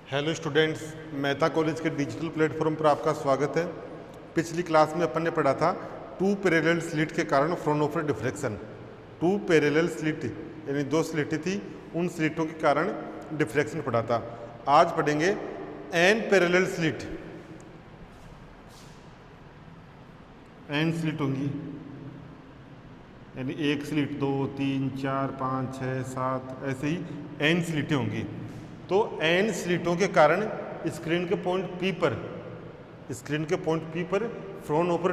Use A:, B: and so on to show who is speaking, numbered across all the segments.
A: Hello students, Mehta college के digital platform पर आपका स्वागत है। पिछली क्लास में अपन ने पढ़ा था टू पैरेलल स्लिट के कारण फ्रोनहोफर डिफ्रैक्शन। टू पैरेलल स्लिट यानी दो स्लिटें थी, उन स्लिटों के कारण डिफ्रैक्शन पढ़ा था। आज पढ़ेंगे N parallel slit. N slit होंगी यानी एक स्लिट, दो, तीन, चार, पाँच, छः, सात, ऐसे ही एन स्लिटें होंगी। तो एन स्लिटों के कारण स्क्रीन के पॉइंट पी पर फ्रोनहोफर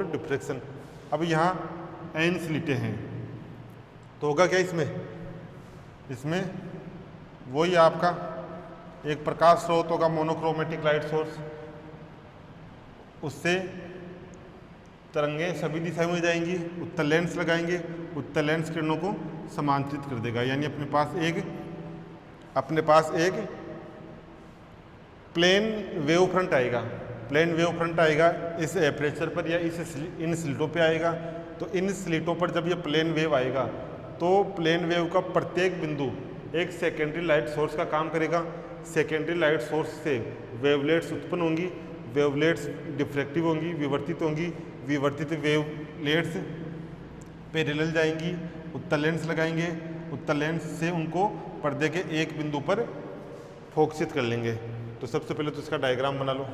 A: डिफ्रैक्शन। अब यहाँ एन स्लिटें हैं तो होगा क्या इसमें वही आपका एक प्रकाश स्रोत होगा, मोनोक्रोमेटिक लाइट सोर्स। उससे तरंगें सभी दिशाओं में जाएंगी, उत्तल लेंस लगाएंगे, उत्तल लेंस किरणों को समांतरित कर देगा। यानी अपने पास एक प्लेन वेव फ्रंट आएगा इस एपरेचर पर या इन स्लिटों पे आएगा। तो इन स्लिटों पर जब ये प्लेन वेव आएगा तो प्लेन वेव का प्रत्येक बिंदु एक सेकेंडरी लाइट सोर्स का काम करेगा। सेकेंडरी लाइट सोर्स से वेवलेट्स उत्पन्न होंगी, वेवलेट्स डिफ्रैक्टिव होंगी, विवर्तित होंगी, विवर्तित वेवलेट्स पैरेलल जाएंगी, उत्तल लेंस लगाएंगे, उत्तल लेंस से उनको पर्दे के एक बिंदु पर फोकसित कर लेंगे। तो सबसे पहले तो इसका डायग्राम बना लो।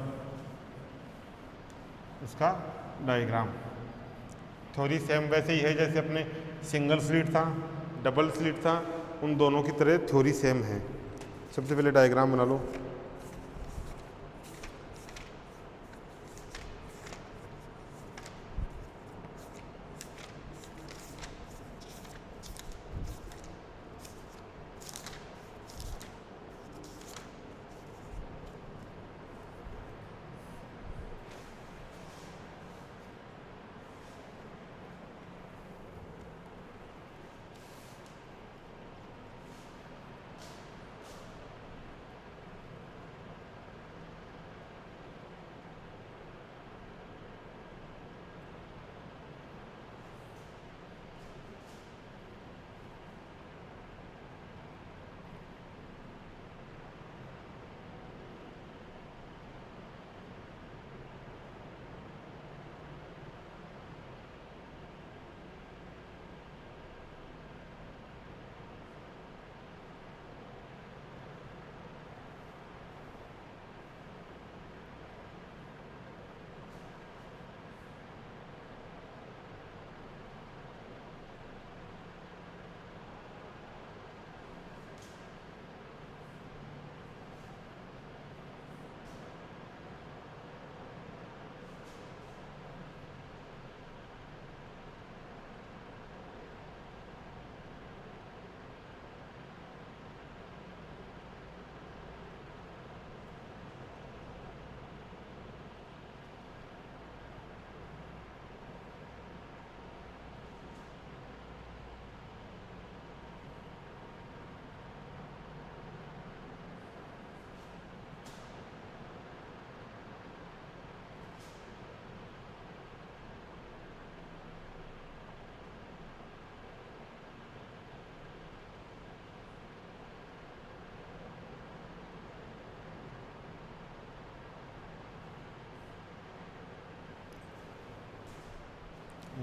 A: इसका डायग्राम थ्योरी सेम वैसे ही है जैसे अपने सिंगल स्लिट था, डबल स्लिट था, उन दोनों की तरह थ्योरी सेम है। सबसे पहले डायग्राम बना लो।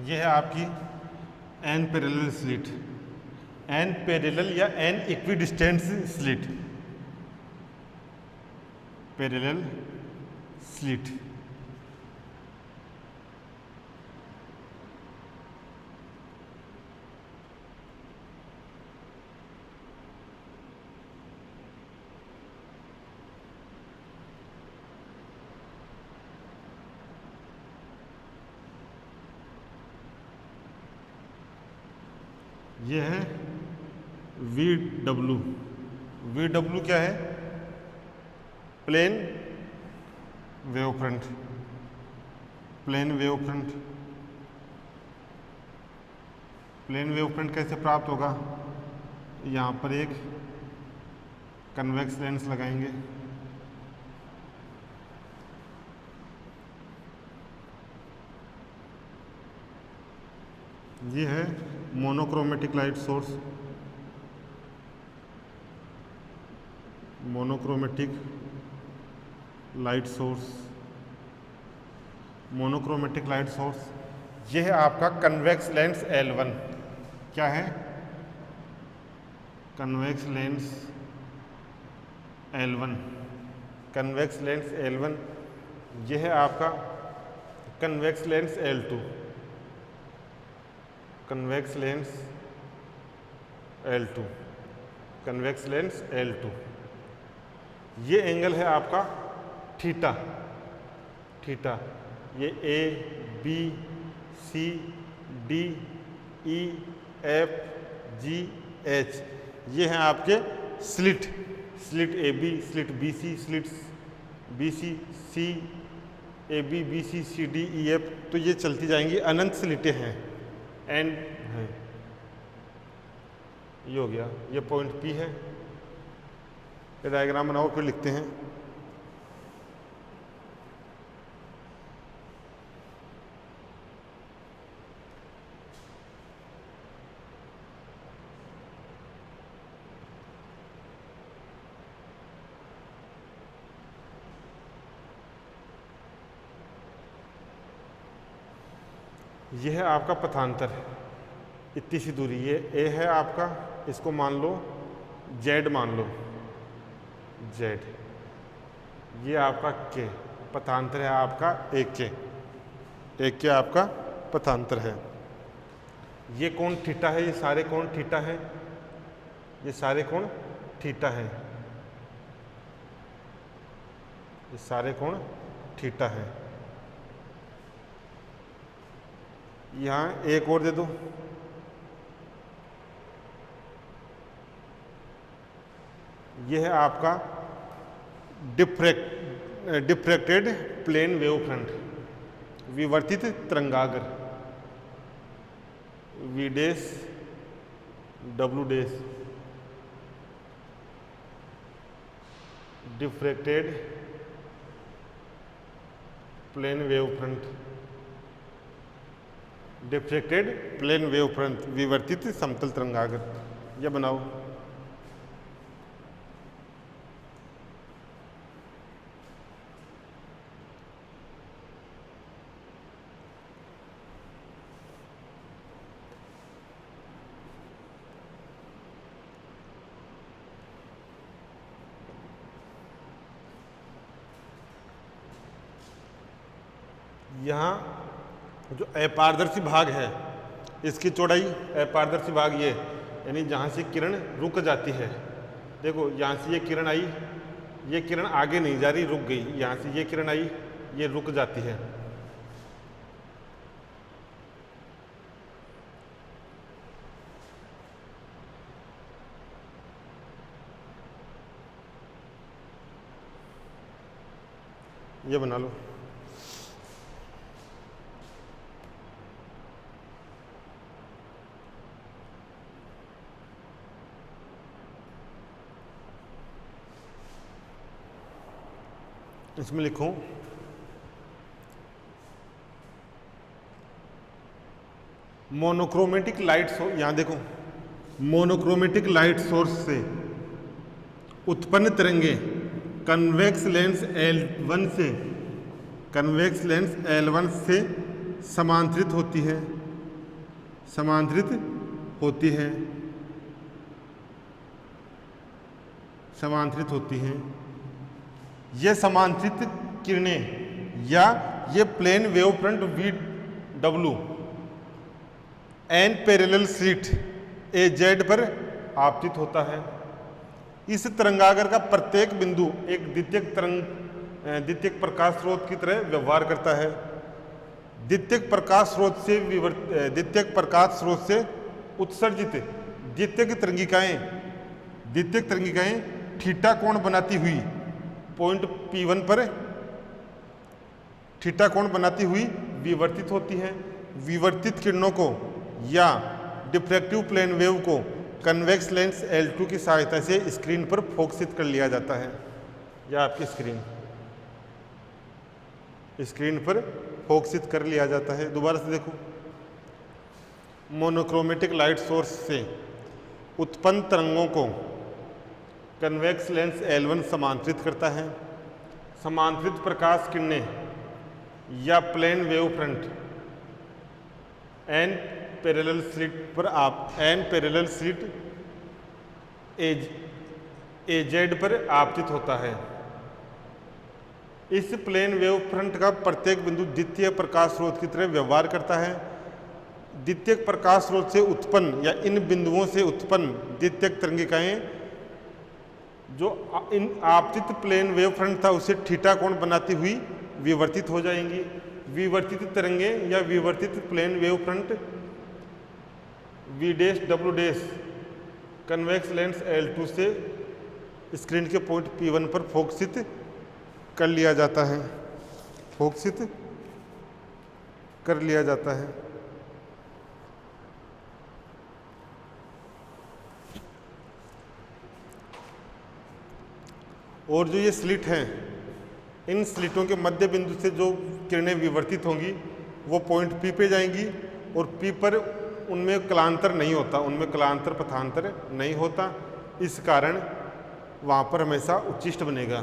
A: यह है आपकी N parallel slit, N parallel या N equidistant slit, parallel slit. ये है VW। VW क्या है? Plane wave front. Plane wave front कैसे प्राप्त होगा? यहाँ पर एक कन्वेक्स लेंस लगाएंगे, ये है monochromatic light source. Monochromatic light source, monochromatic light source, यह है आपका कन्वेक्स लेंस L1। क्या है? Convex lens L1, convex lens L1। यह है आपका convex lens L2, convex lens L2, convex lens L2। ये एंगल है आपका थीटा, थीटा। ये A B C D E F G H, ये हैं आपके slit, slit A B, slit B C, slit B C, C A B B C C D E F. तो ये चलती जाएंगी, अनंत स्लिटें हैं, एंड है। ये हो गया, ये पॉइंट पी है। ये डायग्राम बनाओ, फिर लिखते हैं। यह है आपका पथांतर, इतनी सी दूरी। ये ए है आपका, इसको मान लो जेड, मान लो जेड। ये आपका के, पथांतर है आपका एक के, एक के आपका पथांतर है। ये कोण थीटा है, ये सारे कोण थीटा है, ये सारे कोण थीटा है, ये सारे कोण थीटा है। यहाँ एक और दे दो, यह है आपका डिफ्रैक्टेड प्लेन वेव फ्रंट, विवर्तित तरंगागर, V dash W dash, diffracted plane wave front, diffracted plane wave front, विवर्तित समतल तरंगागर। यह बनाओ। यहाँ जो अपारदर्शी भाग है, इसकी चौड़ाई, अपारदर्शी भाग ये, यानी जहाँ से किरण रुक जाती है। देखो यहाँ से ये किरण आई, ये किरण आगे नहीं जा रही, रुक गई। यहाँ से ये किरण आई, ये रुक जाती है। ये बना लो। इसमें लिखूं मोनोक्रोमेटिक लाइट सोर्स। यहां देखो, मोनोक्रोमेटिक लाइट सोर्स से उत्पन्न तरंगे कन्वेक्स लेंस L1 से, कन्वेक्स लेंस L1 से समांतरित होती है, समांतरित होती है, समांतरित होती हैं। ये समांतरित किरणें या ये plane wave front VW N parallel slit AZ पर आपतित होता है। इस तरंगागर का प्रत्येक बिंदु एक द्वितीयक प्रकाश स्रोत की तरह व्यवहार करता है। द्वितीयक प्रकाश स्रोत से उत्सर्जित द्वितीयक तरंगिकाएं थीटा कोण बनाती हुई पॉइंट P1 पर थीटा कोण बनाती हुई विवर्तित होती हैं। विवर्तित किरणों को या डिफ्रैक्टिव प्लेन वेव को कन्वेक्स लेंस L2 की सहायता से स्क्रीन पर फोकसित कर लिया जाता है। या आपकी स्क्रीन पर फोकसित कर लिया जाता है। दोबारा से देखो, मोनोक्रोमेटिक लाइट सोर्स से उत्पन्न तरंगों को कन्वेक्स लेंस L1 समांतरित करता है। समांतरित प्रकाश किरणें या plane wave front N parallel slit पर AZ पर आपतित होता है। इस प्लेन वेव फ्रंट का प्रत्येक बिंदु द्वितीय प्रकाश स्रोत की तरह व्यवहार करता है। द्वितीय प्रकाश स्रोत से उत्पन्न या इन बिंदुओं से उत्पन्न द्वितीयक तरंगिकाएं जो इन आपतित प्लेन वेव फ्रंट था उसे थीटा कोण बनाती हुई विवर्तित हो जाएंगी। विवर्तित तरंगें या विवर्तित plane wave front V' convex lens L2 से स्क्रीन के पॉइंट P1 पर फोकसित कर लिया जाता है। और जो ये स्लिट हैं, इन स्लिटों के मध्य बिंदु से जो किरणें विवर्तित होंगी वो पॉइंट P पे जाएंगी और P पर उनमें कलांतर नहीं होता, उनमें कलांतर पथांतर नहीं होता। इस कारण वहाँ पर हमेशा उच्चिष्ट बनेगा।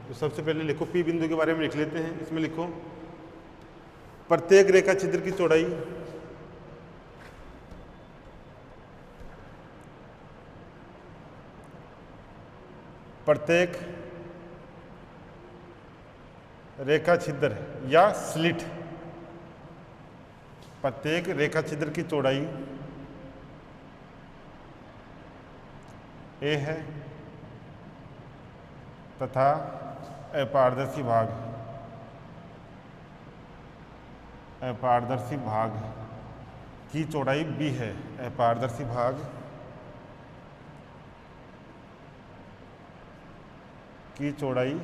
A: तो सबसे पहले लिखो P बिंदु के बारे में लिख लेते हैं। इसमें लिखो प्रत्येक रेखा छिद्र की चौड़ाई प्रत्येक रेखा छिद्र या स्लिट प्रत्येक रेखा छिद्र की चौड़ाई A है तथा अपारदर्शी भाग की चौड़ाई B है। अपारदर्शी भाग की चौड़ाई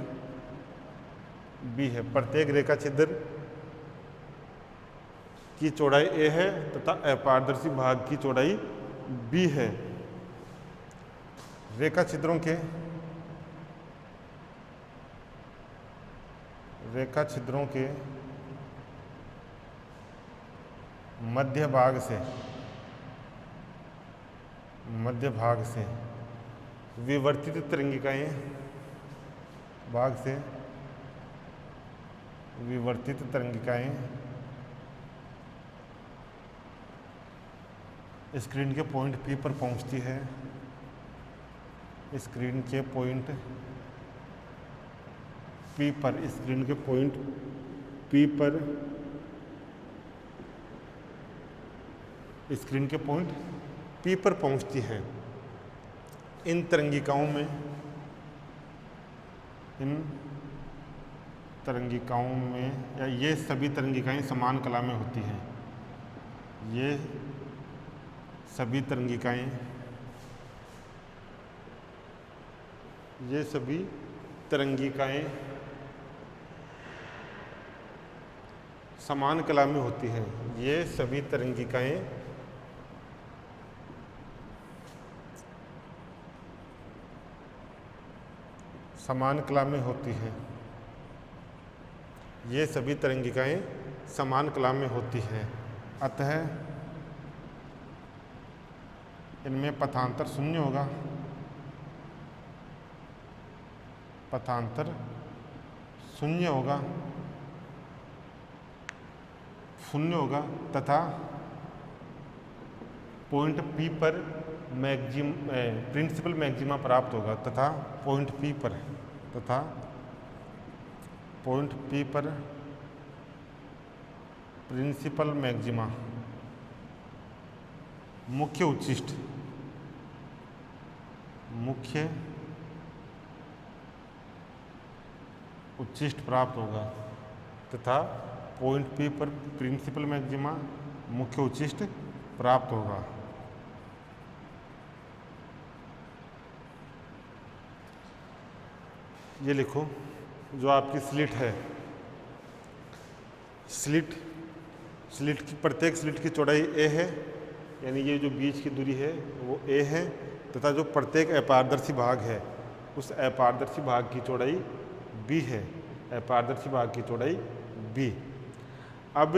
A: B है। प्रत्येक रेखा छिद्र की चौड़ाई A है तथा अपारदर्शी भाग की चौड़ाई B है। रेखा छिद्रों के मध्य भाग से विवर्तित तरंगिकाएं स्क्रीन के पॉइंट P पर पहुंचती है। स्क्रीन के पॉइंट P पर पहुंचती है। इन तरंगिकाओं में या ये सभी तरंगिकाएं समान कला में होती हैं। ये सभी तरंगिकाएं समान कला में होती हैं। ये सभी तरंगिकाएं समान कला में होती हैं। ये सभी तरंगिकाएं समान कला में होती हैं। अतः इनमें पथांतर शून्य होगा तथा पॉइंट P पर प्रिंसिपल मैक्सिमा प्राप्त होगा तथा पॉइंट P पर प्रिंसिपल मैक्सिमा मुख्य उच्चिष्ट प्राप्त होगा तथा पॉइंट P पर प्रिंसिपल मैक्सिमा मुख्य उच्चिष्ट प्राप्त होगा। ये लिखो जो आपकी स्लिट है, स्लिट की प्रत्येक स्लिट की चौड़ाई A है, यानी ये जो बीच की दूरी है वो A है तथा जो प्रत्येक अपारदर्शी भाग है उस अपारदर्शी भाग की चौड़ाई B है। अपारदर्शी भाग की चौड़ाई B। अब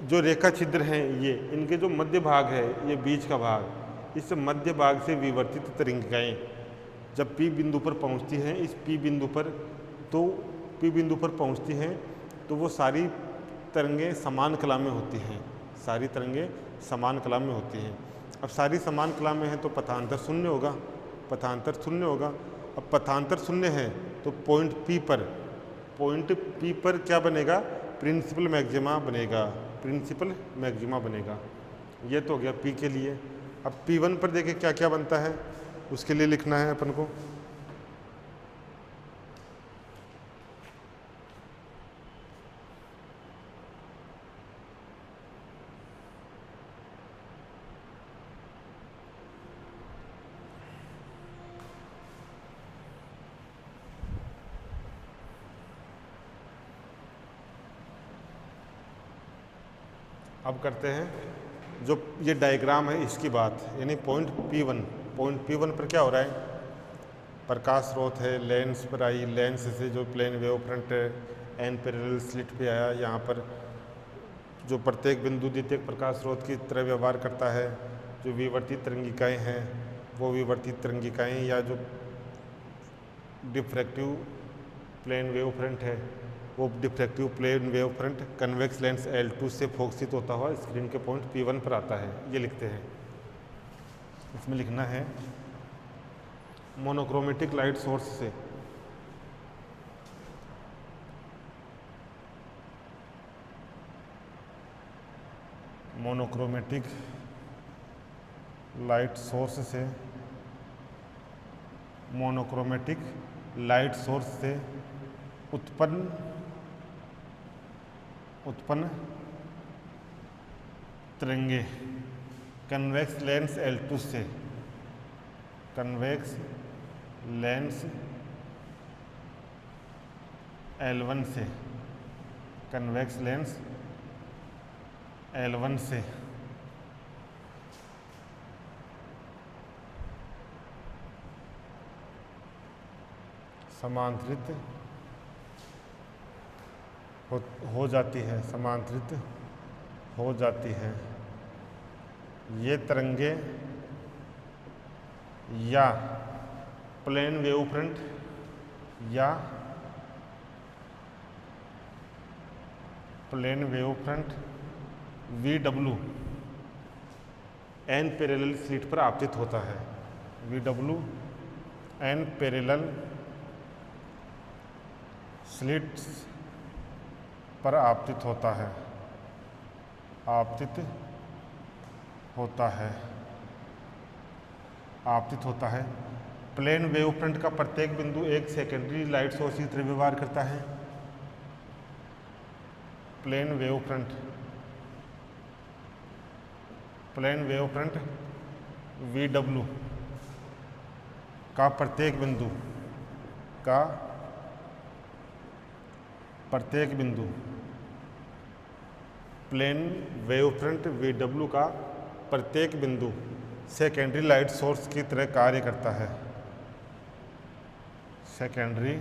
A: जो रेखा छिद्र हैं ये इनके जो मध्य भाग है, ये बीच का भाग, इस मध्य भाग से विवर्तित तरंगिकाएं जब P बिंदु पर पहुंचती हैं, इस P बिंदु पर, तो P बिंदु पर पहुंचती हैं तो वो सारी तरंगें समान कला में होती हैं, सारी तरंगें समान कला में होती हैं। अब सारी समान कला में है तो पथांतर शून्य होगा, पथांतर शून्य होगा। अब पथांतर शून्य है तो पॉइंट P पर क्या बनेगा? प्रिंसिपल मैक्सिमा बनेगा, प्रिंसिपल मैक्सिमा बनेगा। ये तो हो गया P के लिए। अब P1 पर देखें क्या क्या बनता है, उसके लिए लिखना है अपन को। अब करते हैं जो ये डायग्राम है इसकी बात, यानी पॉइंट P1 पर क्या हो रहा है? प्रकाश स्रोत है, लेंस पर आई, लेंस से जो plane wave front N parallel slit पे आया, यहाँ पर जो प्रत्येक बिंदु द्वितीयक प्रकाश स्रोत की तरह व्यवहार करता है। जो विवर्तित तरंगिकाएँ हैं वो विवर्तित तरंगिकाएँ, या जो डिफ्रैक्टिव प्लेन वेव फ्रंट है वो diffractive plane wave front convex lens L2 से फोकसित होता हुआ स्क्रीन के पॉइंट P1 पर आता है। ये लिखते हैं। इसमें लिखना है मोनोक्रोमेटिक लाइट सोर्स से मोनोक्रोमेटिक लाइट सोर्स से उत्पन्न तरंगे कन्वेक्स लेंस L2 से, कन्वेक्स लेंस L1 से, कन्वेक्स लेंस L1 से समांतरित हो जाती है, समांतरित हो जाती है। ये तरंगे या प्लेन वेव फ्रंट या plane wave front VW N parallel slit पर आपतित होता है। VW एन पैरेलल स्लिट्स पर आपतित होता है, आपतित होता है। प्लेन वेव फ्रंट का प्रत्येक बिंदु एक सेकेंडरी लाइट सोर्स की तरह व्यवहार करता है। प्लेन वेव फ्रंट VW का प्रत्येक बिंदु प्लेन वेव फ्रंट VW का प्रत्येक बिंदु सेकेंडरी लाइट सोर्स की तरह कार्य करता है, सेकेंडरी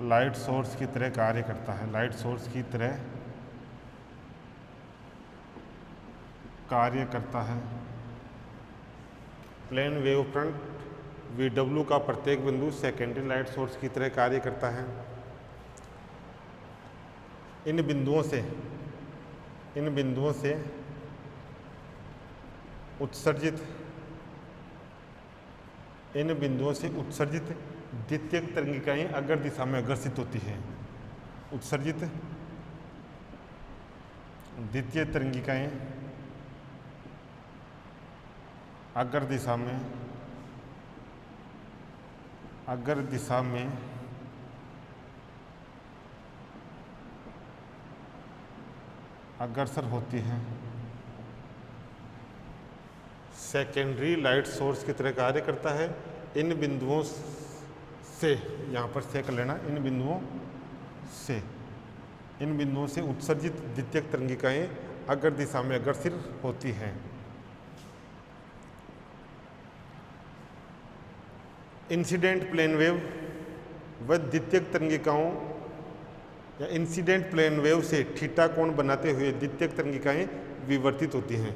A: लाइट सोर्स की तरह कार्य करता है, लाइट सोर्स की तरह कार्य करता है। प्लेन वेव फ्रंट VW का प्रत्येक बिंदु सेकेंडरी लाइट सोर्स की तरह कार्य करता है। इन बिंदुओं से उत्सर्जित द्वितीयक तरंगिकाएं अग्र दिशा में अग्रसित होती हैं। उत्सर्जित द्वितीय तरंगिकाएं अग्र दिशा में अग्रसर होती हैं, सेकेंडरी लाइट सोर्स की तरह कार्य करता है। इन बिंदुओं से, यहाँ पर से कर लेना, इन बिंदुओं से उत्सर्जित द्वितीयक तरंगिकाएं अग्र दिशा में अग्रसर होती हैं। इंसिडेंट प्लेन वेव व द्वितीयक तरंगिकाओं या इंसिडेंट प्लेन वेव से थीटा कोण बनाते हुए द्वितीयक तरंगिकाएं विवर्तित होती हैं।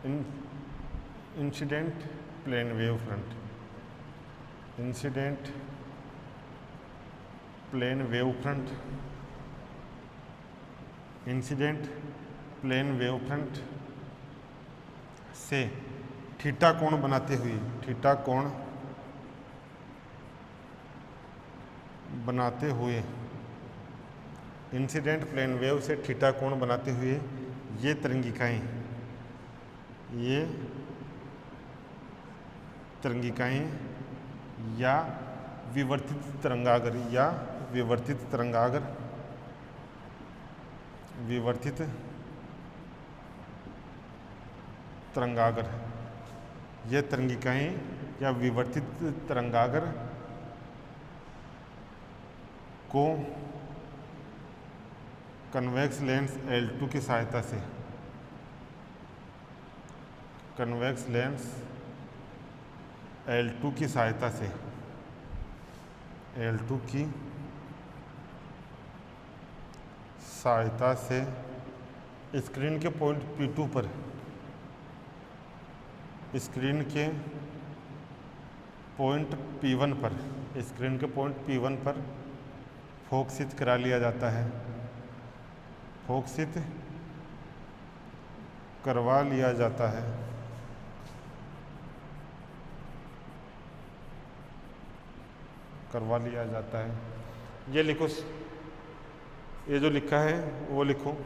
A: Incident plane wave front, incident plane wave front, incident plane wave front से थीटा कोण बनाते हुए, थीटा कोण बनाते हुए, इंसिडेंट प्लेन वेव से थीटा कोण बनाते हुए ये तरंगिकाएं, ये तरंगिकाएं या विवर्तित तरंगागर, या विवर्तित तरंगागर, विवर्तित तरंगागर, ये तरंगिकाएं या विवर्तित तरंगागर को कन्वेक्स लेंस L2 की सहायता से, कन्वेक्स लेंस L2 की सहायता से, L2 की सहायता से स्क्रीन के पॉइंट P2 पर, स्क्रीन के पॉइंट P1 पर, स्क्रीन के पॉइंट P1 पर फोकसित करा लिया जाता है, फोकसित करवा लिया जाता है, करवा लिया जाता है। ये लिखो, ये जो लिखा है वो लिखो।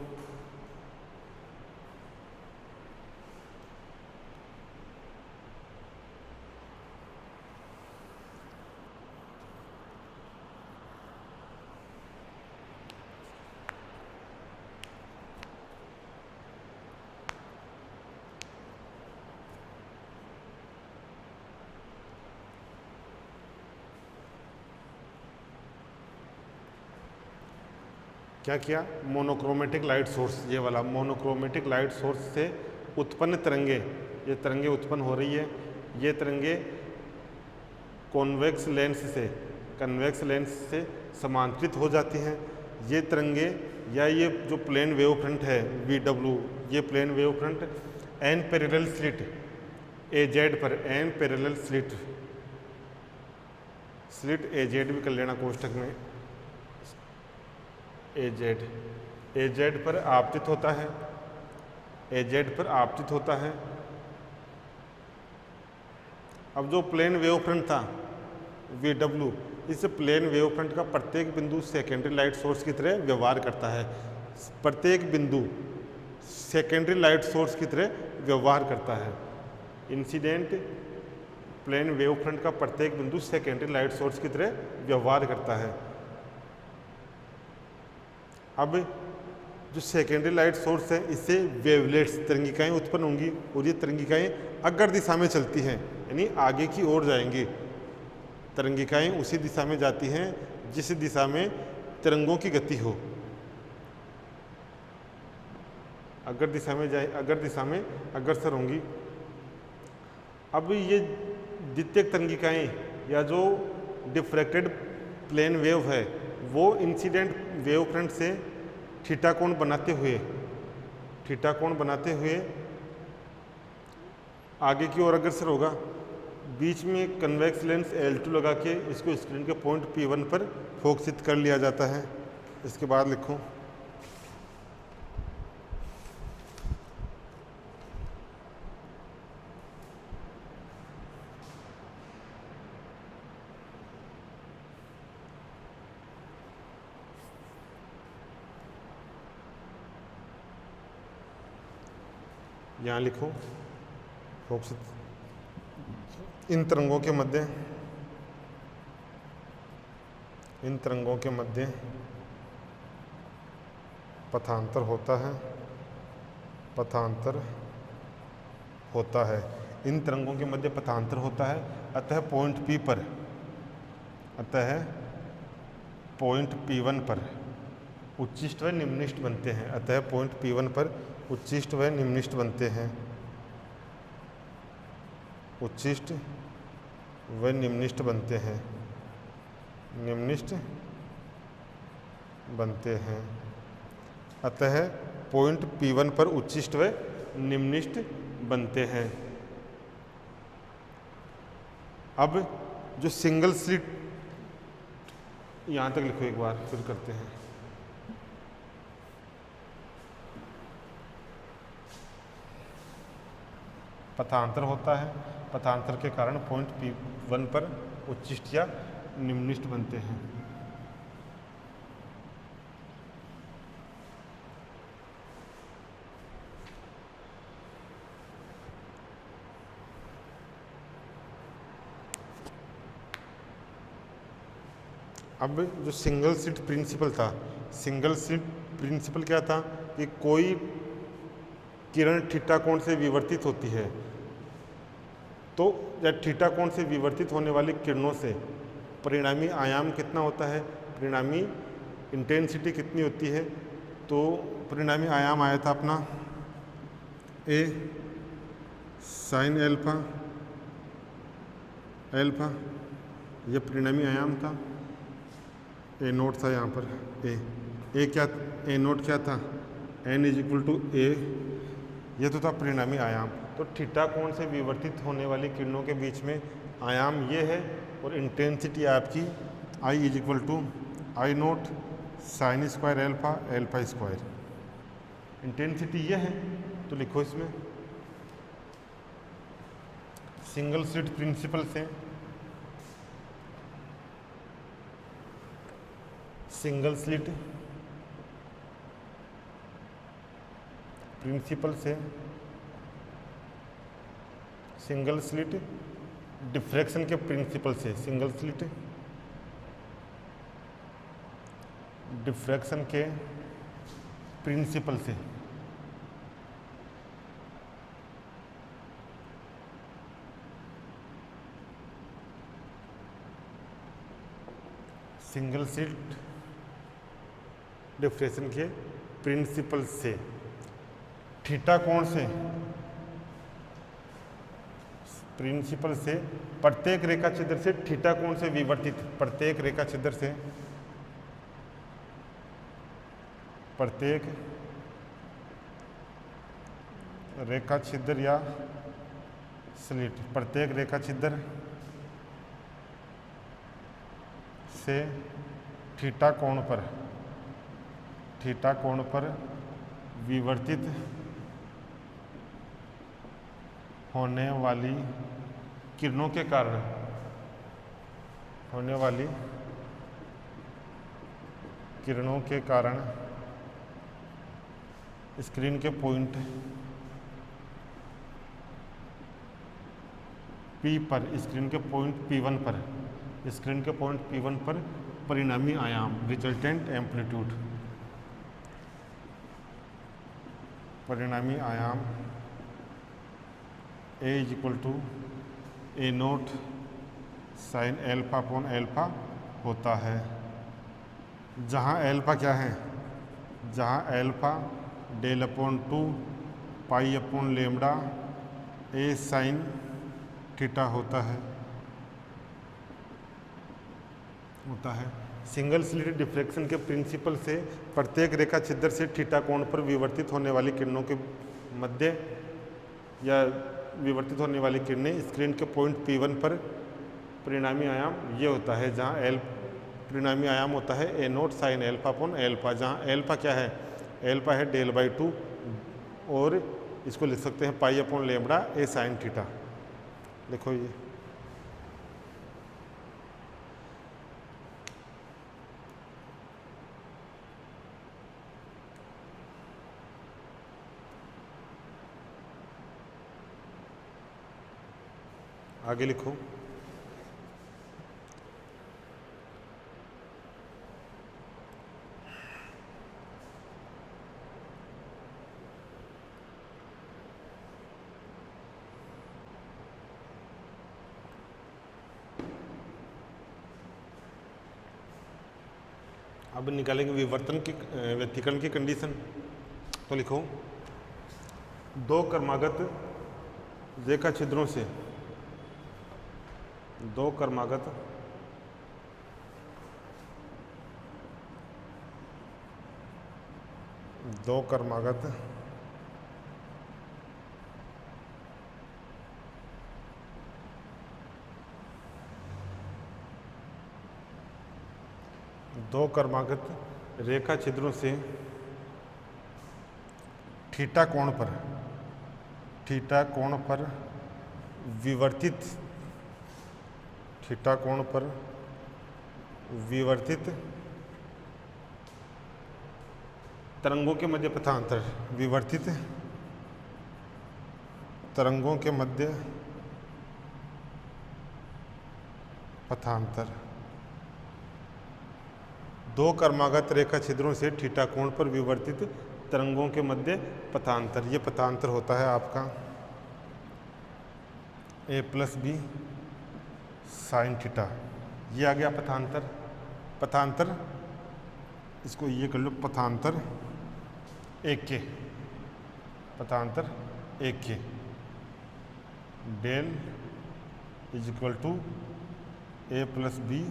A: क्या किया, मोनोक्रोमेटिक लाइट सोर्स, ये वाला मोनोक्रोमेटिक लाइट सोर्स से उत्पन्न तरंगे, ये तरंगे उत्पन्न हो रही है, ये तरंगे कॉन्वेक्स लेंस से, कन्वेक्स लेंस से समांतरित हो जाती हैं। ये तरंगे या ये जो प्लेन वेव फ्रंट है VW, ये plane wave front N parallel slit AZ पर, N parallel slit, slit AZ भी कर लेना कोष्ठक में, AZ पर आपतित होता है, AZ पर आपतित होता है। अब जो प्लेन वेव फ्रंट था VW, इस प्लेन वेव फ्रंट का प्रत्येक बिंदु सेकेंडरी लाइट सोर्स की तरह व्यवहार करता है, प्रत्येक बिंदु सेकेंडरी लाइट सोर्स की तरह व्यवहार करता है। इंसिडेंट प्लेन वेव फ्रंट का प्रत्येक बिंदु सेकेंडरी लाइट सोर्स की तरह व्यवहार करता है। अब जो सेकेंडरी लाइट सोर्स है, इससे वेवलेट्स, तरंगिकाएं उत्पन्न होंगी, और ये तरंगिकाएं अग्र दिशा में चलती हैं, यानी आगे की ओर जाएंगी। तरंगिकाएं उसी दिशा में जाती हैं जिस दिशा में तरंगों की गति हो, अग्र दिशा में जाए, अग्र दिशा में अग्रसर होंगी। अब ये द्वितीयक तरंगिकाएं या जो डिफ्रैक्टेड प्लेन वेव है, वो इंसिडेंट वेव फ्रंट से थीटा कोण बनाते हुए, थीटा कोण बनाते हुए आगे की ओर अग्रसर होगा। बीच में कन्वेक्स लेंस L2 लगा के इसको स्क्रीन के पॉइंट P1 पर फोकसित कर लिया जाता है। इसके बाद लिखो, यहाँ लिखो फोकसित, इन तरंगों के मध्य, इन तरंगों के मध्य पथांतर होता है, पथांतर होता है, इन तरंगों के मध्य पथांतर होता है। अतः पॉइंट P पर, अतः पॉइंट P1 पर उच्चिष्ट व निम्निष्ट बनते हैं, अतः पॉइंट P1 पर उच्चिष्ट व निम्निष्ट बनते हैं, उच्चिष्ट व निम्निष्ट बनते हैं, निम्निष्ट बनते हैं। अतः पॉइंट P1 पर उच्चिष्ट व निम्निष्ट बनते हैं। अब जो सिंगल स्लिट, यहाँ तक लिखो एक बार फिर करते हैं। पथांतर होता है, पथांतर के कारण पॉइंट P1 पर उच्चिष्ट या निम्निष्ट बनते हैं। अब जो सिंगल स्लिट प्रिंसिपल था, सिंगल स्लिट प्रिंसिपल क्या था कि कोई किरण थीटा कोण से विवर्तित होती है, तो या थीटा कोण से विवर्तित होने वाली किरणों से परिणामी आयाम कितना होता है, परिणामी इंटेंसिटी कितनी होती है। तो परिणामी आयाम आया था अपना ए साइन एल्फा, एल्फा ये परिणामी आयाम था, ए नोट था यहाँ पर, ए क्या, ए नोट क्या था, n इज इक्वल टू ए, ये तो था परिणामी आयाम। तो थीटा कोण से विवर्तित होने वाली किरणों के बीच में आयाम ये है, और इंटेंसिटी आपकी I is equal to I naught sine square alpha, alpha square. Intensity ये है, तो लिखो इसमें सिंगल स्लिट प्रिंसिपल से, सिंगल स्लिट प्रिंसिपल से सिंगल स्लिट डिफ्रैक्शन के प्रिंसिपल से, सिंगल स्लिट डिफ्रैक्शन के प्रिंसिपल से सिंगल स्लिट डिफ्रैक्शन के प्रिंसिपल से थीटा कोण से, प्रिंसिपल से प्रत्येक रेखा छिद्र से थीटा कोण से विवर्तित, प्रत्येक रेखा छिद्र से, प्रत्येक रेखा छिद्र या स्लिट, प्रत्येक रेखा छिद्र से थीटा कोण पर, थीटा कोण पर विवर्तित होने वाली किरणों के कारण, होने वाली किरणों के कारण स्क्रीन के पॉइंट P पर, स्क्रीन के पॉइंट P1 पर, स्क्रीन के पॉइंट P1 पर परिणामी आयाम रिजल्टेंट एम्पलीट्यूड, परिणामी आयाम A is equal to A naught sine alpha upon alpha होता है, जहाँ एल्फा क्या है, जहाँ alpha del upon 2 pi upon lambda a sine theta होता है, सिंगल स्लिट डिफ्रैक्शन के प्रिंसिपल से प्रत्येक रेखा छिद्र से थीटा कोण पर विवर्तित होने वाली किरणों के मध्य या विवर्तित होने वाली किरणें स्क्रीन के पॉइंट P1 पर परिणामी आयाम ये होता है, जहाँ एल परिणामी आयाम होता है A naught sine alpha upon alpha, जहाँ एल्फा क्या है, एल्फा है डेल बाई 2, और इसको लिख सकते हैं पाई upon lambda a sine theta. देखो ये आगे लिखो, अब निकालेंगे विवर्तन की व्यतिकरण की कंडीशन। तो लिखो दो क्रमागत रेखा छिद्रों से, दो क्रमागत दो क्रमागत रेखा छिद्रों से थीटा कोण पर विवर्तित थीटा कोण पर विवर्तित तरंगों के मध्य पथांतर, विवर्तित तरंगों के मध्य पथांतर। दो क्रमागत रेखा छिद्रों से थीटा कोण पर विवर्तित तरंगों के मध्य पथांतर। ये पथांतर होता है आपका a plus B sine theta. ये आ गया पथांतर। पथांतर इसको ये कर लो, पथांतर एक के, पथांतर एक के del is equal to a plus B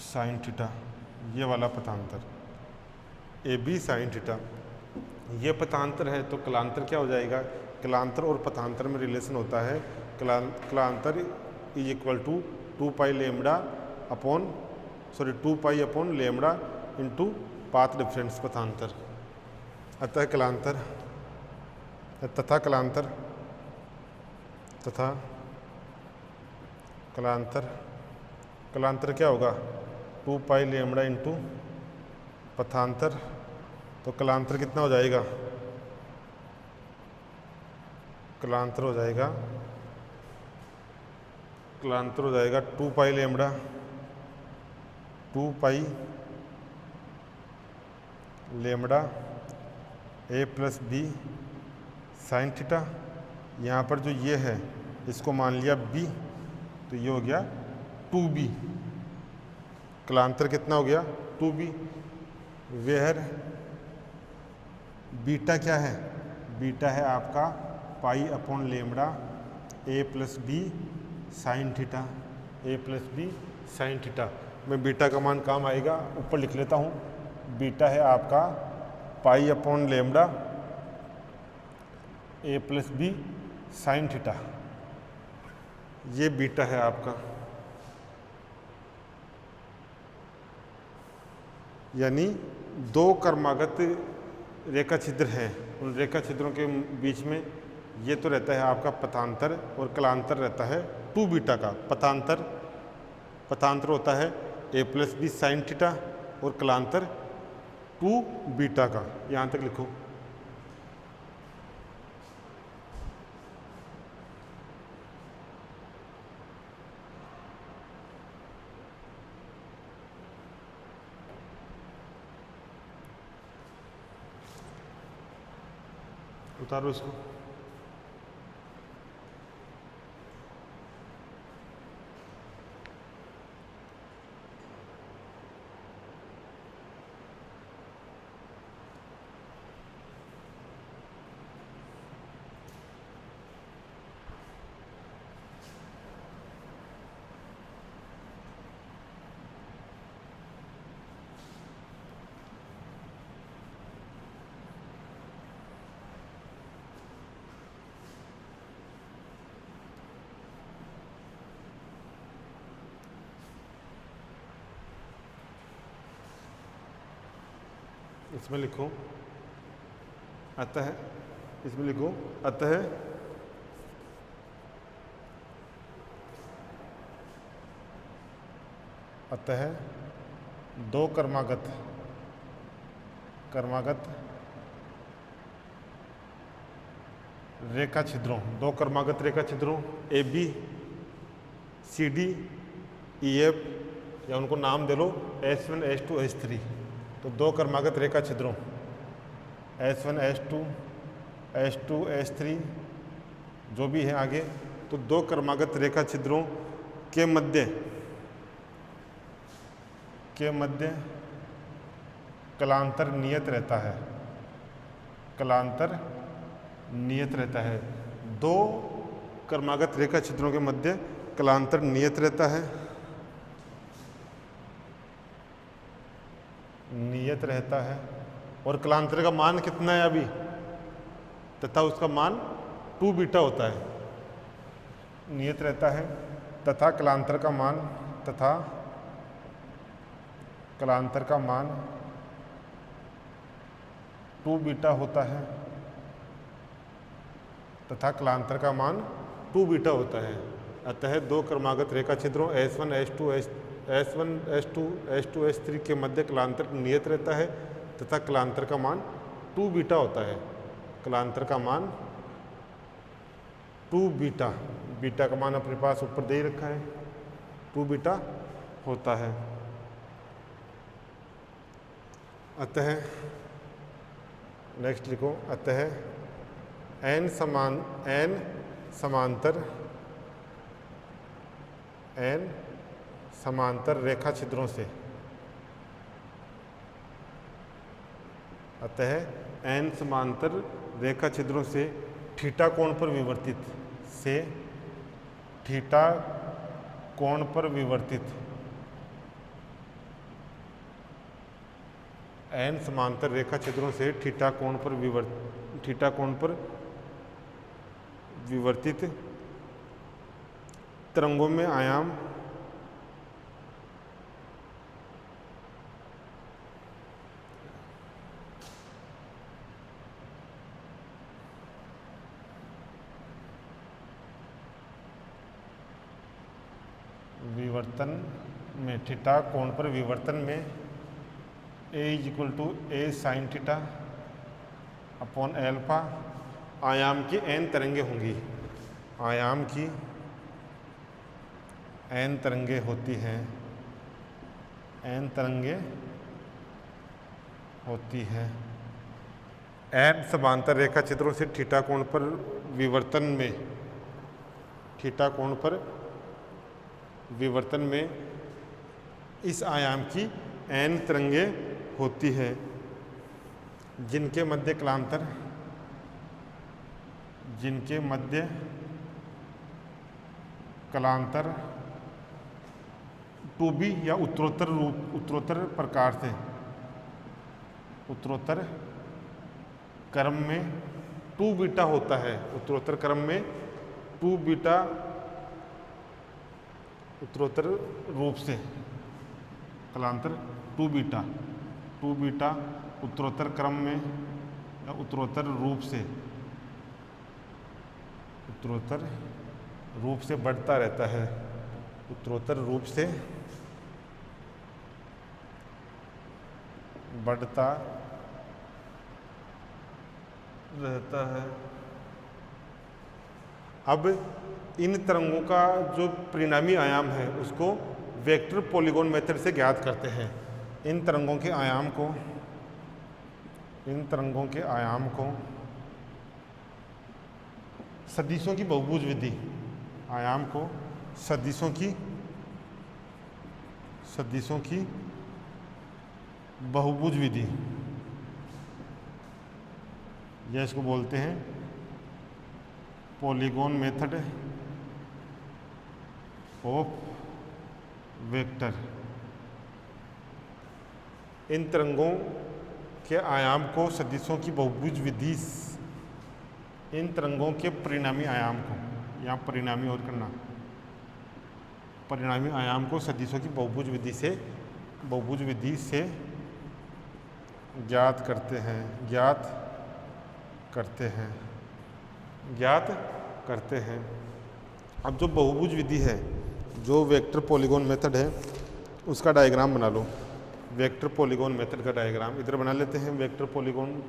A: sine theta. ये वाला पथांतर ए बी साइन थीटा, ये पथांतर है। तो कलांतर क्या हो जाएगा? कलांतर और पथांतर में रिलेशन होता है। कलांतर is equal to 2 pi lambda into path difference पथांतर। अतः कलांतर तथा कलांतर क्या होगा? 2 पाई लेमड़ा इंटू पथांतर। तो कलांतर कितना हो जाएगा? कलांतर हो जाएगा 2 pi lambda, 2 pi lambda a plus B sine theta. यहाँ पर जो ये है इसको मान लिया b, तो ये हो गया 2b। कलांतर कितना हो गया? 2b। वेयर बीटा क्या है? बीटा है आपका pi upon lambda a plus B sine theta, a plus B sine theta. मैं बीटा का मान काम आएगा, ऊपर लिख लेता हूँ। बीटा है आपका pi upon lambda a plus B sine theta. ये बीटा है आपका, यानी दो क्रमागत रेखा छिद्र हैं, उन रेखा छिद्रों के बीच में ये तो रहता है आपका पथांतर और कलांतर रहता है 2 बीटा का। पथांतर होता है a plus B sine theta और कलांतर 2 बीटा का। यहाँ तक लिखो। उतारो इसको। इसमें लिखो अतः, इसमें लिखो अतः दो क्रमागत रेखा छिद्रों, दो क्रमागत रेखा छिद्रों A B C D E F, या उनको नाम दे लो S1 S2 S3। तो दो क्रमागत रेखा छिद्रों S1 S2 S2 S3 जो भी है आगे, तो दो क्रमागत रेखा छिद्रों के मध्य कलांतर नियत रहता है। कलांतर नियत रहता है। दो क्रमागत रेखा छिद्रों के मध्य कलांतर नियत रहता है। नियत रहता है और कलांतर का मान कितना है अभी, तथा उसका मान 2 बीटा होता है। नियत रहता है तथा कलांतर का मान कलांतर का मान 2 बीटा होता है तथा कलांतर का मान 2 बीटा होता है। अतः दो क्रमागत रेखा छिद्रों S1 S2 S3 के मध्य कलांतर नियत रहता है तथा कलांतर का मान 2 बीटा होता है। कलांतर का मान 2 बीटा, बीटा का मान अपने पास ऊपर दे ही रखा है, 2 बीटा होता है। अतः नेक्स्ट लिखो, अतः n समांतर रेखा छिद्रों से, अतः n समांतर रेखा छिद्रों से थीटा कोण पर विवर्तित n समांतर रेखा छिद्रों से थीटा कोण पर विवर्तित तरंगों में आयाम थीटा कोण पर विवर्तन में a sin theta upon alpha आयाम की n तरंगे होंगी। आयाम की n तरंगे होती हैं, n तरंगे होती हैं। n समांतर रेखा छिद्रों से थीटा कोण पर विवर्तन में इस आयाम की n तरंगे होती है जिनके मध्य कलांतर 2b या उत्तरोत्तर क्रम में 2 बीटा होता है। उत्तरोत्तर क्रम में 2 बीटा उत्तरोत्तर रूप से कलांतर 2 बीटा उत्तरोत्तर क्रम में या उत्तरोत्तर रूप से बढ़ता रहता है। उत्तरोत्तर रूप से बढ़ता रहता है। अब इन तरंगों का जो परिणामी आयाम है उसको वेक्टर पॉलीगॉन मेथड से ज्ञात करते हैं। इन तरंगों के आयाम को सदिशों की बहुभुज विधि, आयाम को सदिशों की बहुभुज विधि, यह इसको बोलते हैं पॉलीगॉन मेथड ऑफ वेक्टर। इन तरंगों के आयाम को सदिशों की बहुभुज विधि, इन तरंगों के परिणामी आयाम को, यहाँ परिणामी और करना, परिणामी आयाम को सदिशों की बहुभुज विधि से ज्ञात करते हैं। अब जो बहुभुज विधि है, जो वेक्टर पॉलीगॉन मेथड है, उसका डायग्राम बना लो। वेक्टर पॉलीगॉन मेथड का डायग्राम इधर बना लेते हैं। वेक्टर पॉलीगॉन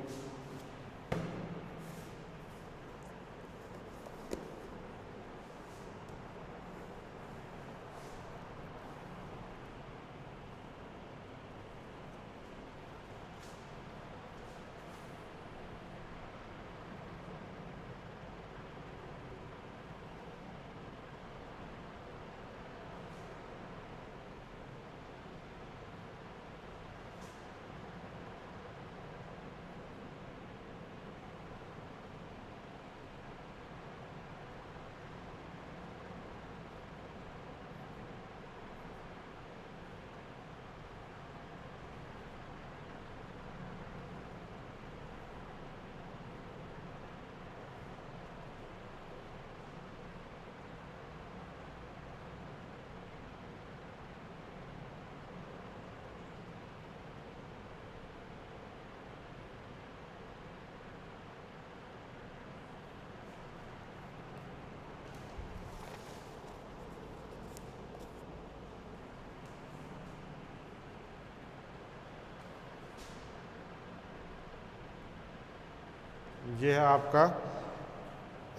A: ये है आपका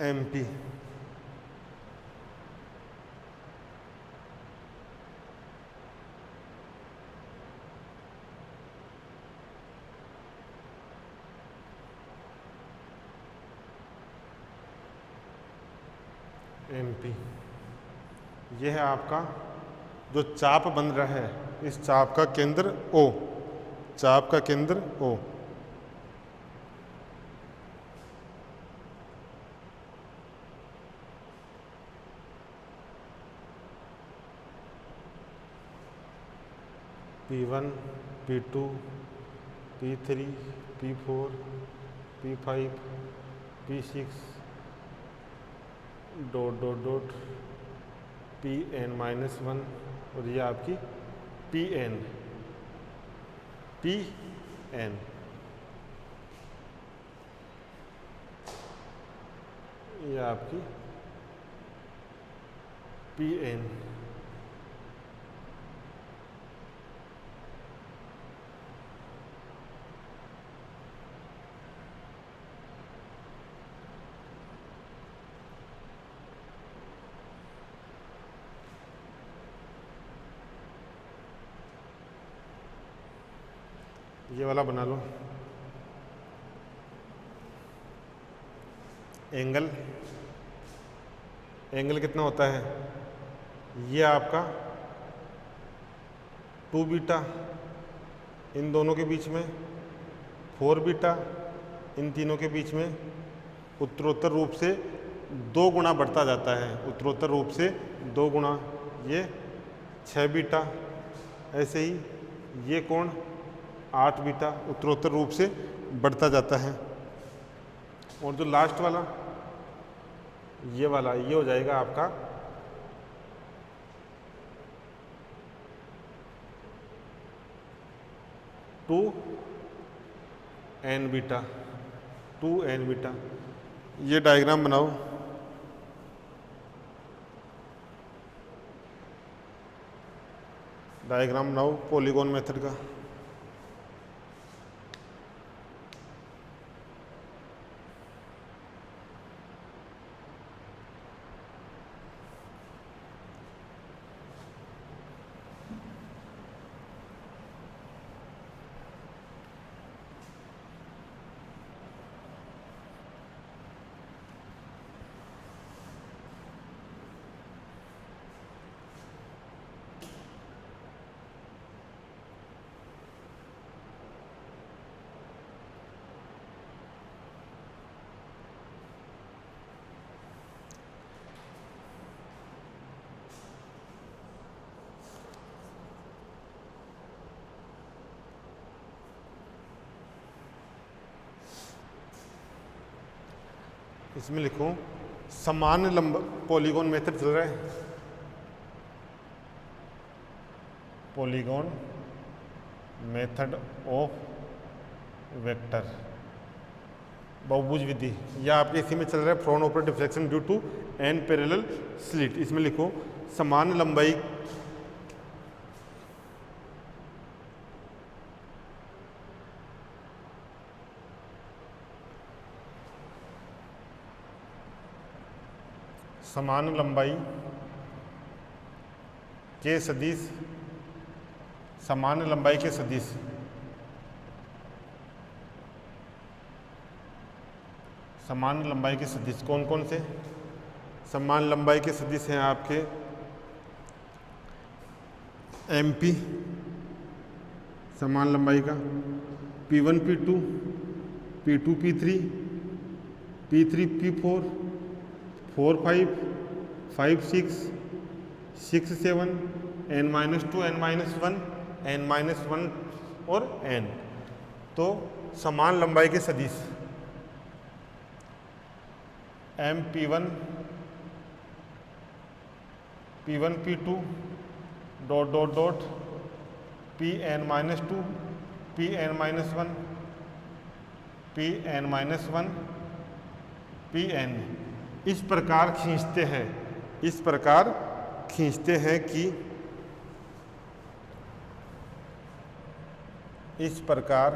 A: MP। MP ये है आपका जो चाप बन रहा है, इस चाप का केंद्र O, चाप का केंद्र O। P1, P2, P3, P4, P5, P6 dot dot dot Pn-1 और ये आपकी Pn ये आपकी Pn। ये वाला बना लो। एंगल कितना होता है? ये आपका 2 बीटा इन दोनों के बीच में, 4 बीटा इन तीनों के बीच में उत्तरोत्तर रूप से 2 गुना बढ़ता जाता है, उत्तरोत्तर रूप से 2 गुना। ये 6 बीटा, ऐसे ही ये कोण 8 बीटा उत्तरोत्तर रूप से बढ़ता जाता है। और जो लास्ट वाला ये वाला, ये हो जाएगा आपका 2n बीटा, 2n बीटा। ये डायग्राम बनाओ। डायग्राम बनाओ पॉलीगॉन मेथड का। इसमें लिखूं समान लंब पॉलीगॉन मेथड चल रहा है, पॉलीगॉन मेथड ऑफ वेक्टर बहुभुज विधि। यह आपके इसी में चल रहा है, Fraunhofer deflection due to N parallel slit. इसमें लिखो समान लंबाई समान लंबाई के सदिश, समान लंबाई के सदिश समान लंबाई के सदिश कौन कौन से? समान लंबाई के सदिश हैं आपके MP समान लंबाई का, P1 P2 P2 P3 P3 P4 4 5 5 6 6 7 n-2 n-1 n-1 और n। तो समान लंबाई के सदिश MP1 P1 P2 dot dot dot Pn-2 Pn-1 Pn-1 Pn इस प्रकार खींचते हैं, इस प्रकार खींचते हैं कि इस प्रकार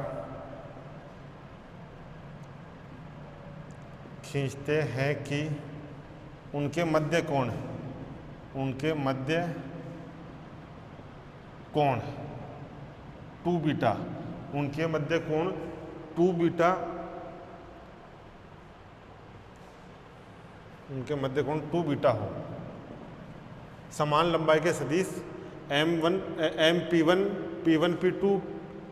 A: खींचते हैं कि उनके मध्य कोण, उनके मध्य कोण 2 बीटा, उनके मध्य कोण 2 बीटा, उनके मध्य कोण 2 बीटा हो। समान लंबाई के सदिश M1 MP1 P1 P2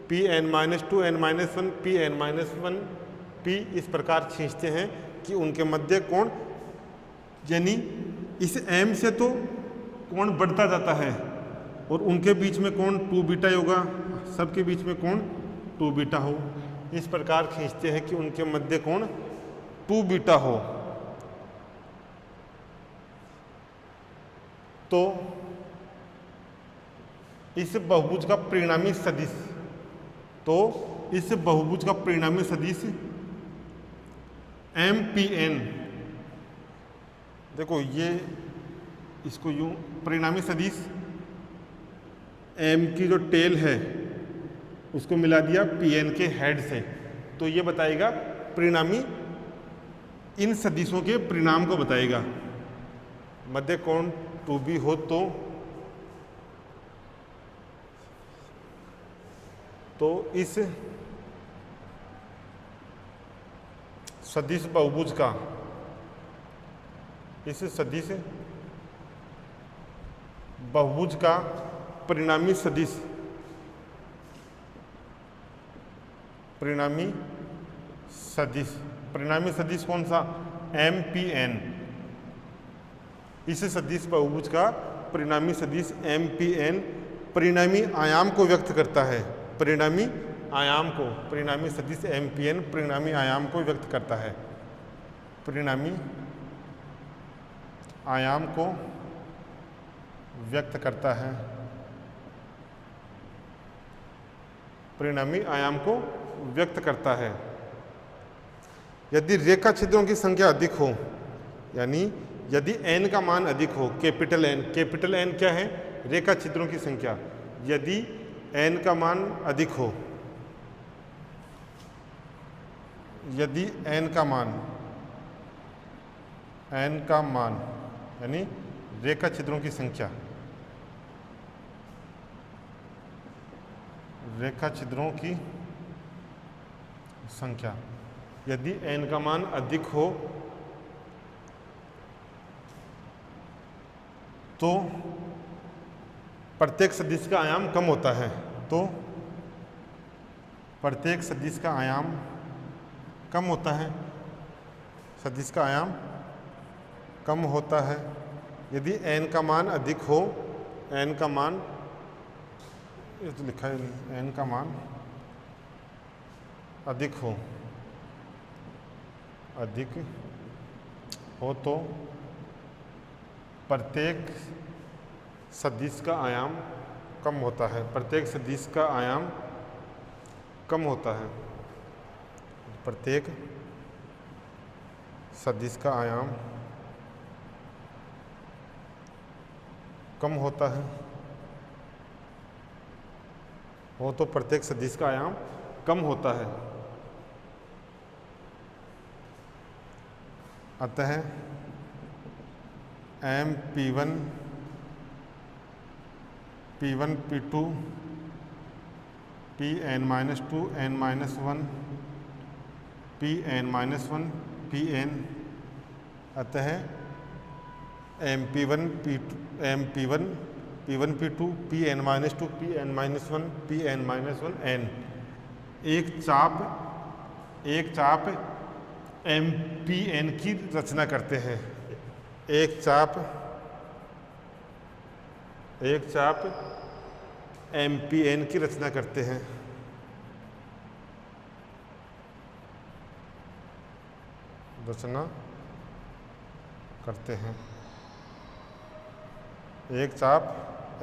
A: Pn-2 n-1 Pn-1 P इस प्रकार खींचते हैं कि उनके मध्य कोण, यानी इस M से तो कोण बढ़ता जाता है और उनके बीच में कोण 2 बीटा ही होगा, सबके बीच में कोण 2 बीटा हो। इस प्रकार खींचते हैं कि उनके मध्य कोण 2 बीटा हो। तो इस बहुभुज का परिणामी सदिश, तो इस बहुभुज का परिणामी सदिश MPN, देखो ये इसको यूं, परिणामी सदिश M की जो टेल है उसको मिला दिया PN के हेड से, तो ये बताएगा परिणामी, इन सदिशों के परिणाम को बताएगा। मध्य कोण 2B हो तो इस सदिश बहुभुज का, इस सदिश बहुभुज का परिणामी सदिश, परिणामी सदिश, परिणामी सदिश कौन सा? MPN। इस सदिश बहुभुज का परिणामी सदिश MPN परिणामी आयाम को व्यक्त करता है, परिणामी आयाम को, परिणामी सदिश MPN परिणामी आयाम को व्यक्त करता है, परिणामी आयाम को व्यक्त करता है, परिणामी आयाम को व्यक्त करता है। यदि रेखा छिद्रों की संख्या अधिक हो, यानी यदि n का मान अधिक हो, कैपिटल N क्या है? रेखा छिद्रों की संख्या। यदि n का मान अधिक हो, यदि n का मान यानी रेखा छिद्रों की संख्या, रेखा छिद्रों की संख्या, यदि n का मान अधिक हो तो प्रत्येक सदिश का आयाम कम होता है, तो प्रत्येक सदिश का आयाम कम होता है, सदिश का आयाम कम होता है। यदि n का मान अधिक हो, n का मान, ये तो लिखा है नहीं, n का मान अधिक हो, अधिक हो तो प्रत्येक सदिश का आयाम कम होता है, प्रत्येक सदिश का आयाम कम होता है, प्रत्येक सदिश का आयाम कम होता है, हो तो प्रत्येक सदिश का आयाम कम होता है। अतः MP1 P1 P2 Pn-2 n-1 Pn-1 Pn, अतः MP1 P1 P2 Pn-2 Pn-1 Pn-1 n एक चाप MPN की रचना करते हैं, एक चाप MPN की रचना करते हैं। एक चाप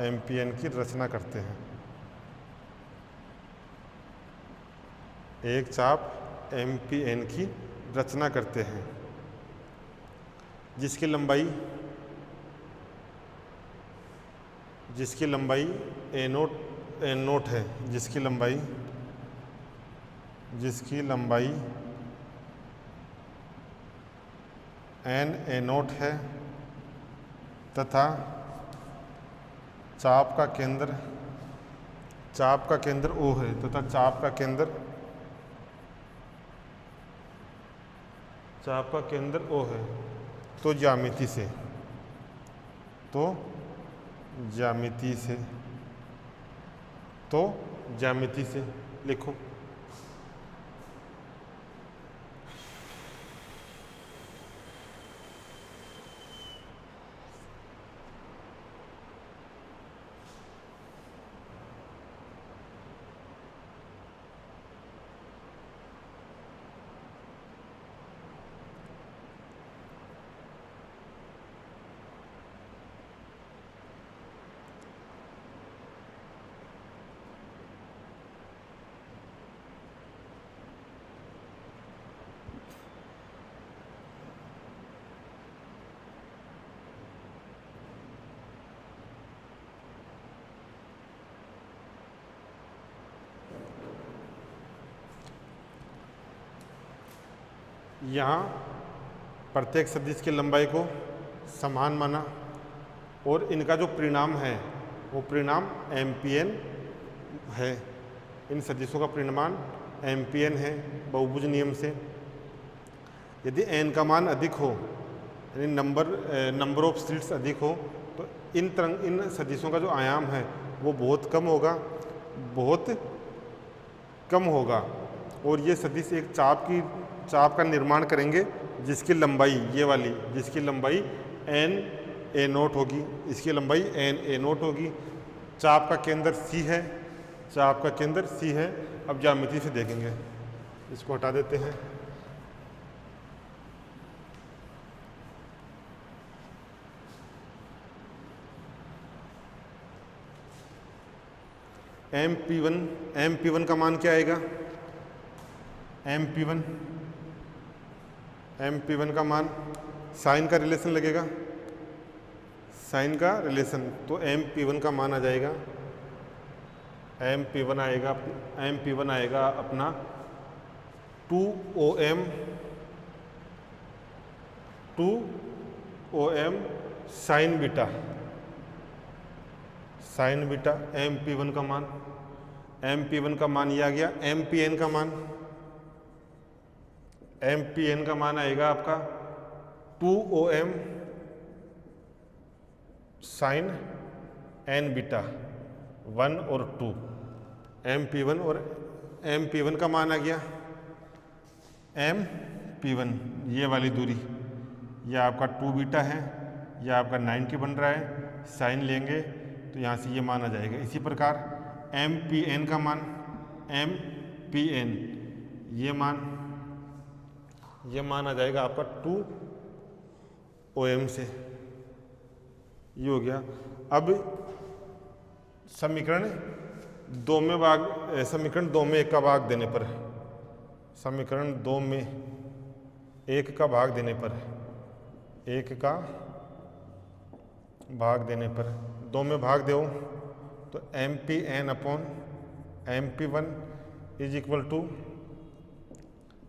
A: MPN की रचना करते हैं, एक चाप MPN की रचना करते हैं, जिसकी लंबाई N0 है, जिसकी लंबाई एन ए नोट है तथा चाप का केंद्र ओ है तथा चाप का केंद्र ओ है, तो ज्यामिति से लिखो। यहाँ प्रत्येक सदिश की लंबाई को समान माना और इनका जो परिणाम है वो परिणाम MPn है। इन सदिशों का परिणाम MPn है बहुभुज नियम से। यदि n का मान अधिक हो यानी नंबर ऑफ स्लिट्स अधिक हो तो इन सदिशों का जो आयाम है वो बहुत कम होगा और ये सदिश एक चाप का निर्माण करेंगे जिसकी लंबाई n a नोट होगी, इसकी लंबाई n a नोट होगी। चाप का केंद्र C है। अब ज्यामिति से देखेंगे, इसको हटा देते हैं। MP1 का मान क्या आएगा? MP1 का मान साइन का रिलेशन लगेगा, तो MP1 का मान आ जाएगा, MP1 आएगा अपना 2OM साइन बीटा MP1 का मान ये आ गया। MPN का मान आएगा आपका 2OM साइन n बीटा 1 और 2। MP1 का मान आ गया MP1, ये वाली दूरी, यह आपका 2 बीटा है, यह आपका 90 बन रहा है। साइन लेंगे तो यहाँ से ये मान आ जाएगा। इसी प्रकार MPN का मान ये मान आ जाएगा आपका 2OM से। ये हो गया। अब समीकरण 2 में 1 का भाग देने पर 2 में भाग दो तो MPN upon MP1 is equal to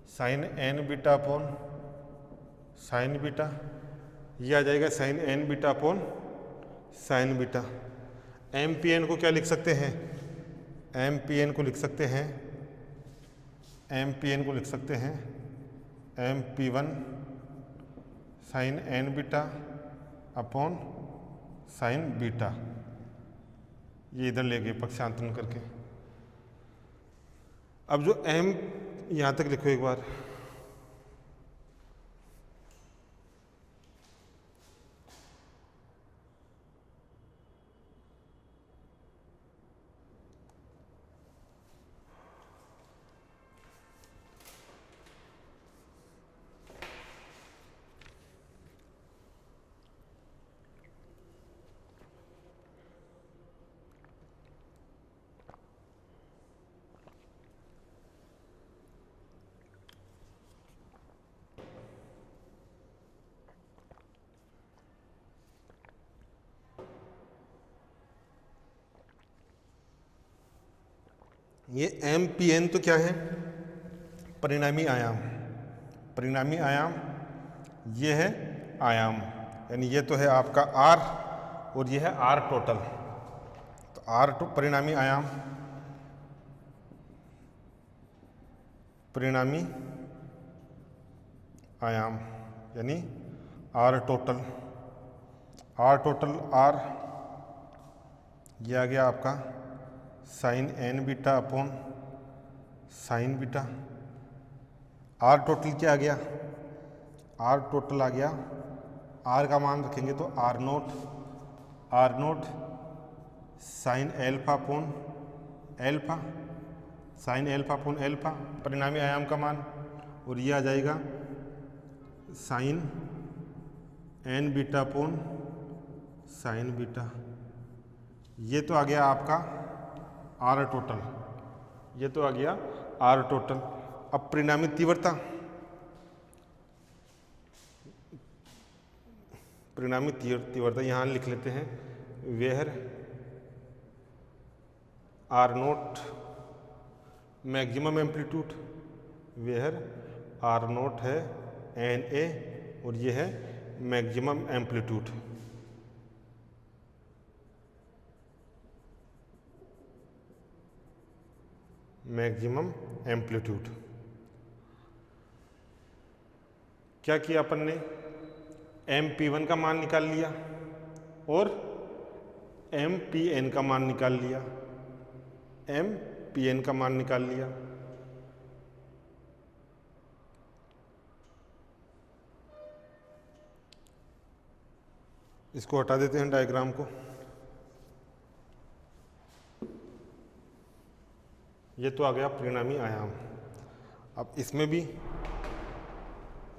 A: sine n beta upon sine beta, ये आ जाएगा sine n beta upon sine beta. MPN को क्या लिख सकते हैं? MPN को लिख सकते हैं MP1 sine n beta upon sine beta. ये इधर ले गए पक्षांतरण करके। अब जो M यहाँ तक लिखो एक बार। ये MPN तो क्या है? परिणामी आयाम। ये है आयाम, यानी ये तो है आपका आर और ये है आर टोटल। तो आर परिणामी आयाम, परिणामी आयाम यानी R total. R total R, ये आ गया आपका sine N beta upon sine beta. R total क्या आ गया? आर टोटल आ गया, आर का मान रखेंगे तो R naught sine alpha upon alpha, sine alpha upon alpha परिणामी आयाम का मान, और ये आ जाएगा sine N beta upon sine beta. ये तो आ गया आपका आर टोटल, ये तो आ गया आर टोटल। अब परिणामी तीव्रता, परिणामी तीव्रता यहाँ लिख लेते हैं, where R naught maximum amplitude, where R naught है एन ए और ये है मैक्सिमम एम्पलीट्यूड। मैक्सिमम एम्पलीट्यूड क्या किया अपन ने? MP1 का मान निकाल लिया और MPN का मान निकाल लिया, MPN का मान निकाल लिया। इसको हटा देते हैं डायग्राम को। ये तो आ गया परिणामी आयाम। अब इसमें भी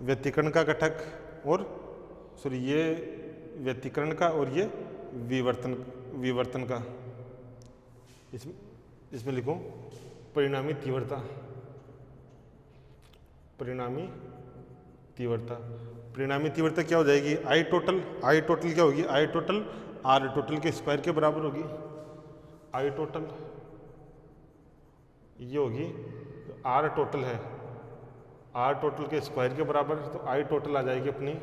A: व्यतिकरण का घटक और ये व्यतिकरण का और ये विवर्तन का, इसमें लिखो परिणामी तीव्रता, परिणामी तीव्रता। परिणामी तीव्रता क्या हो जाएगी? आई टोटल क्या होगी? आई टोटल आर टोटल के स्क्वायर के बराबर होगी। आई टोटल ये होगी, आर टोटल है आर टोटल के स्क्वायर के बराबर, तो आई टोटल आ जाएगी अपनी,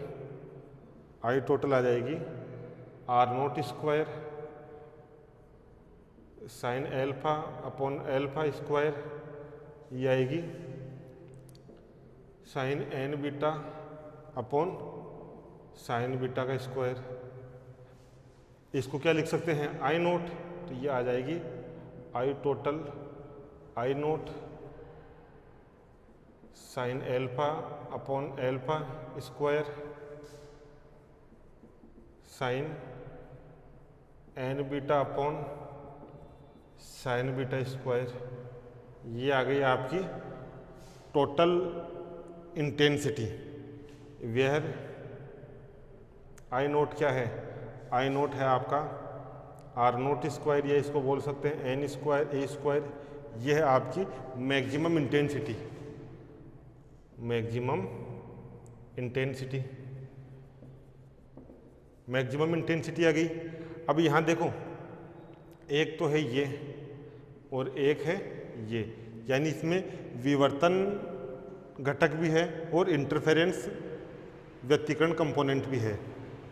A: आई टोटल आ जाएगी R naught square sine alpha upon alpha square, ये आएगी sine N beta upon sine beta का स्क्वायर। इसको क्या लिख सकते हैं? आई नोट, तो ये आ जाएगी I total I naught sine alpha upon alpha square sine N beta upon sine beta square. ये आ गई आपकी total intensity. Where I naught क्या है? आई नोट है आपका आर नोट स्क्वायर, या इसको बोल सकते हैं एन स्क्वायर ए स्क्वायर। यह है आपकी maximum intensity, maximum intensity, maximum intensity आ गई। अब यहाँ देखो, एक तो है ये और एक है ये, यानी इसमें विवर्तन घटक भी है और इंटरफेरेंस व्यतिकरण कंपोनेंट भी है,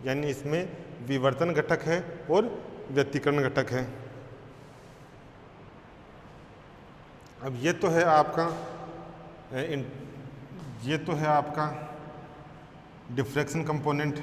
A: यानी इसमें विवर्तन घटक है और व्यतिकरण घटक है। अब ये तो है आपका ये तो है आपका डिफ्रैक्शन कंपोनेंट,